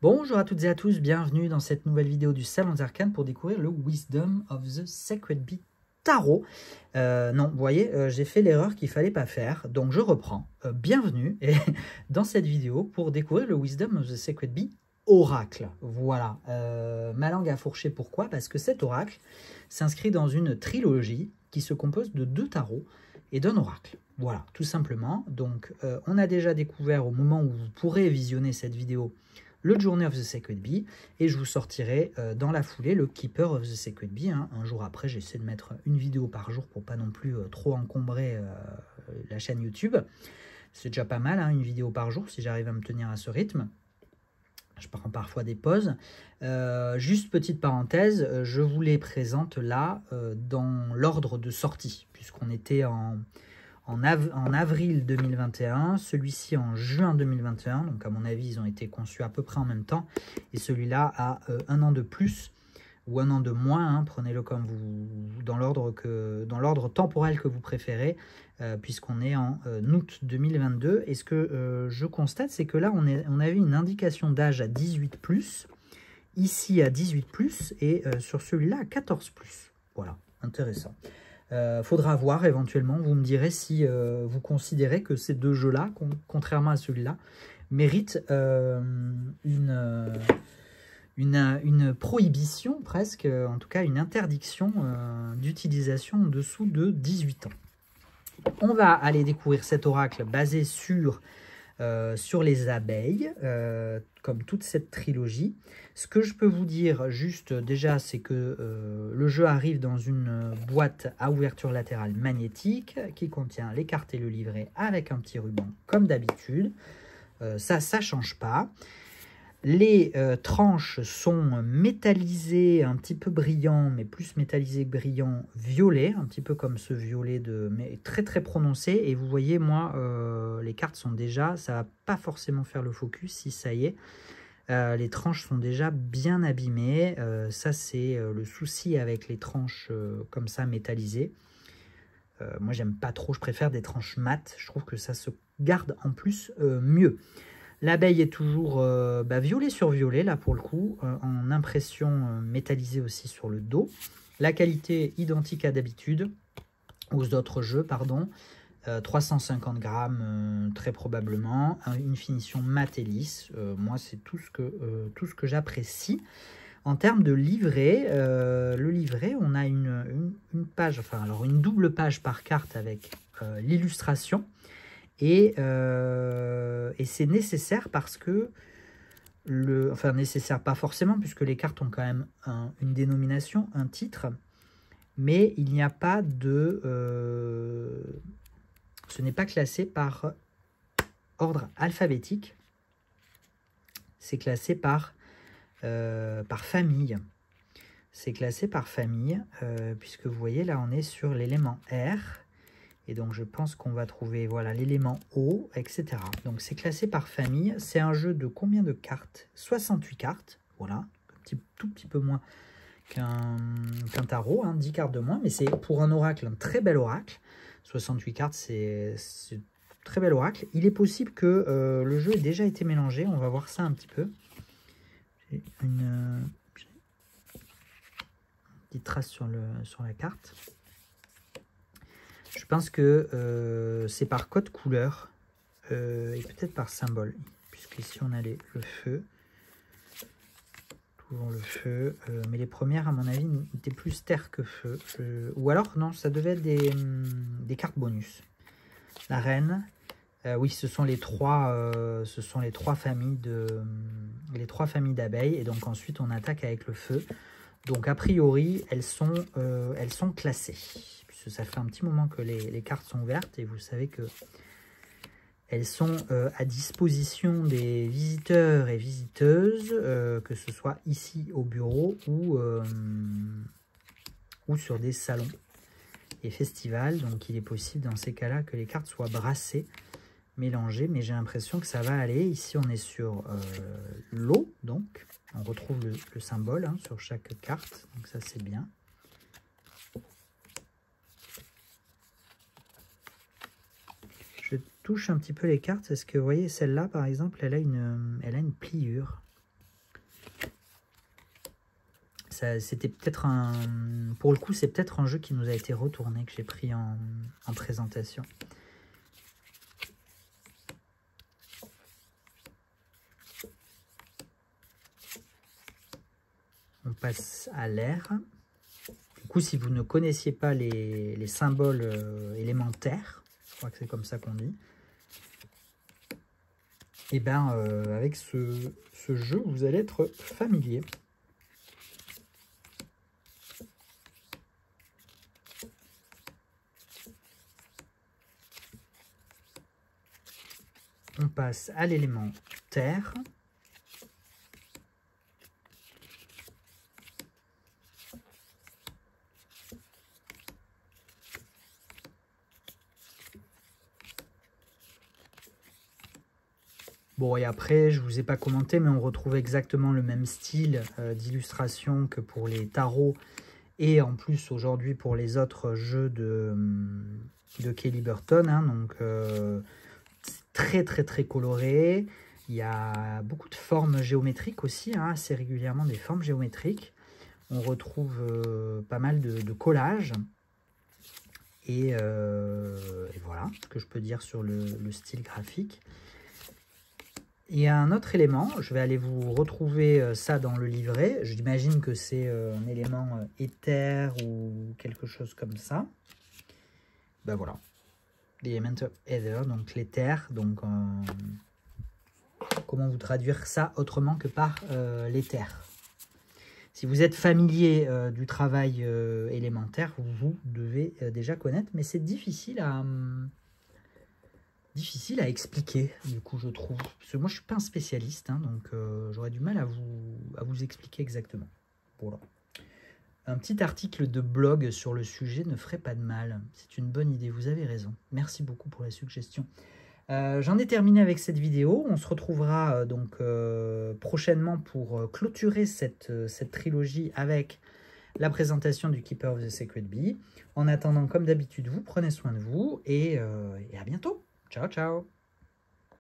Bonjour à toutes et à tous, bienvenue dans cette nouvelle vidéo du Salon des Arcanes pour découvrir le Wisdom of the Sacred Bee Tarot. Non, vous voyez, j'ai fait l'erreur qu'il ne fallait pas faire, donc je reprends. Bienvenue dans cette vidéo pour découvrir le Wisdom of the Sacred Bee Oracle. Voilà, ma langue a fourché, pourquoi? Parce que cet oracle s'inscrit dans une trilogie qui se compose de 2 tarots et d'un oracle. Voilà, tout simplement. Donc, on a déjà découvert au moment où vous pourrez visionner cette vidéo le Journey of the Sacred Bee, et je vous sortirai dans la foulée le Keeper of the Sacred Bee. Un jour après, j'essaie de mettre une vidéo par jour pour pas non plus trop encombrer la chaîne YouTube. C'est déjà pas mal, une vidéo par jour, si j'arrive à me tenir à ce rythme. Je prends parfois des pauses. Juste petite parenthèse, je vous les présente là dans l'ordre de sortie, puisqu'on était en avril 2021, celui-ci en juin 2021, donc à mon avis ils ont été conçus à peu près en même temps, et celui-là a 1 an de plus ou 1 an de moins, prenez-le comme vous, dans l'ordre temporel que vous préférez, puisqu'on est en août 2022, et ce que je constate, c'est que là on avait une indication d'âge à 18+, ici à 18+, et sur celui-là à 14+, voilà, intéressant. Faudra voir éventuellement, vous me direz si vous considérez que ces 2 jeux-là, contrairement à celui-là, méritent une prohibition presque, en tout cas une interdiction d'utilisation en dessous de 18 ans. On va aller découvrir cet oracle basé sur les abeilles, comme toute cette trilogie. Ce que je peux vous dire juste déjà, c'est que le jeu arrive dans une boîte à ouverture latérale magnétique qui contient les cartes et le livret avec un petit ruban comme d'habitude. Ça ne change pas. Les tranches sont métallisées, un petit peu brillant, mais plus métallisé que brillant, violet, un petit peu comme ce violet, mais très très prononcé. Et vous voyez, moi, les cartes sont déjà, ça va pas forcément faire le focus, si ça y est. Les tranches sont déjà bien abîmées. Ça, c'est le souci avec les tranches comme ça, métallisées. Moi, j'aime pas trop, je préfère des tranches mates. Je trouve que ça se garde en plus mieux. L'abeille est toujours violet sur violet, là pour le coup, en impression métallisée aussi sur le dos. La qualité identique à d'habitude, aux autres jeux, pardon. 350 grammes très probablement, une finition mat et lisse. Moi, c'est tout ce que j'apprécie. En termes de livret, le livret, on a une page, enfin alors une double page par carte avec l'illustration. Et c'est nécessaire parce que, enfin nécessaire pas forcément, puisque les cartes ont quand même une dénomination, un titre, mais il n'y a pas de... ce n'est pas classé par ordre alphabétique, c'est classé par famille. C'est classé par famille, puisque vous voyez là on est sur l'élément R. Et donc, je pense qu'on va trouver voilà l'élément O, etc. Donc, c'est classé par famille. C'est un jeu de combien de cartes? 68 cartes. Voilà, tout petit peu moins qu'un tarot, 10 cartes de moins. Mais c'est pour un oracle, un très bel oracle. 68 cartes, c'est très bel oracle. Il est possible que le jeu ait déjà été mélangé. On va voir ça un petit peu. J'ai une petite trace sur la carte. Je pense que c'est par code couleur et peut-être par symbole, puisqu'ici on a le feu, toujours le feu, mais les premières à mon avis étaient plus terre que feu, ou alors non, ça devait être des cartes bonus. La reine, oui, ce sont les trois familles d'abeilles, et donc ensuite on attaque avec le feu. Donc a priori elles sont classées. Ça fait un petit moment que les cartes sont ouvertes et vous savez que elles sont à disposition des visiteurs et visiteuses, que ce soit ici au bureau ou sur des salons et festivals. Donc il est possible dans ces cas-là que les cartes soient brassées, mélangées, mais j'ai l'impression que ça va aller. Ici on est sur l'eau, donc on retrouve le symbole sur chaque carte, donc ça c'est bien. Je touche un petit peu les cartes, parce que vous voyez, celle-là, par exemple, elle a une pliure. C'était peut-être un... Pour le coup, c'est peut-être un jeu qui nous a été retourné, que j'ai pris en présentation. On passe à l'air. Du coup, si vous ne connaissiez pas les symboles élémentaires, je crois que c'est comme ça qu'on dit, et bien avec ce jeu, vous allez être familier. On passe à l'élément terre. Bon, et après, je ne vous ai pas commenté, mais on retrouve exactement le même style d'illustration que pour les tarots et en plus aujourd'hui pour les autres jeux de Kelly Burton. Hein, donc, très coloré. Il y a beaucoup de formes géométriques aussi, hein, assez régulièrement des formes géométriques. On retrouve pas mal de collages. Et voilà ce que je peux dire sur le style graphique. Il y a un autre élément, je vais aller vous retrouver ça dans le livret. J'imagine que c'est un élément éther ou quelque chose comme ça. Ben voilà, l'element of ether, donc l'éther. Donc comment vous traduire ça autrement que par l'éther? Si vous êtes familier du travail élémentaire, vous devez déjà connaître, mais c'est difficile à expliquer, du coup, je trouve. Parce que moi, je ne suis pas un spécialiste, hein, donc j'aurais du mal à vous expliquer exactement. Voilà. Un petit article de blog sur le sujet ne ferait pas de mal. C'est une bonne idée, vous avez raison. Merci beaucoup pour la suggestion. J'en ai terminé avec cette vidéo. On se retrouvera donc prochainement pour clôturer cette trilogie avec la présentation du Keeper of the Sacred Bee. En attendant, comme d'habitude, vous prenez soin de vous et à bientôt. Ciao, ciao!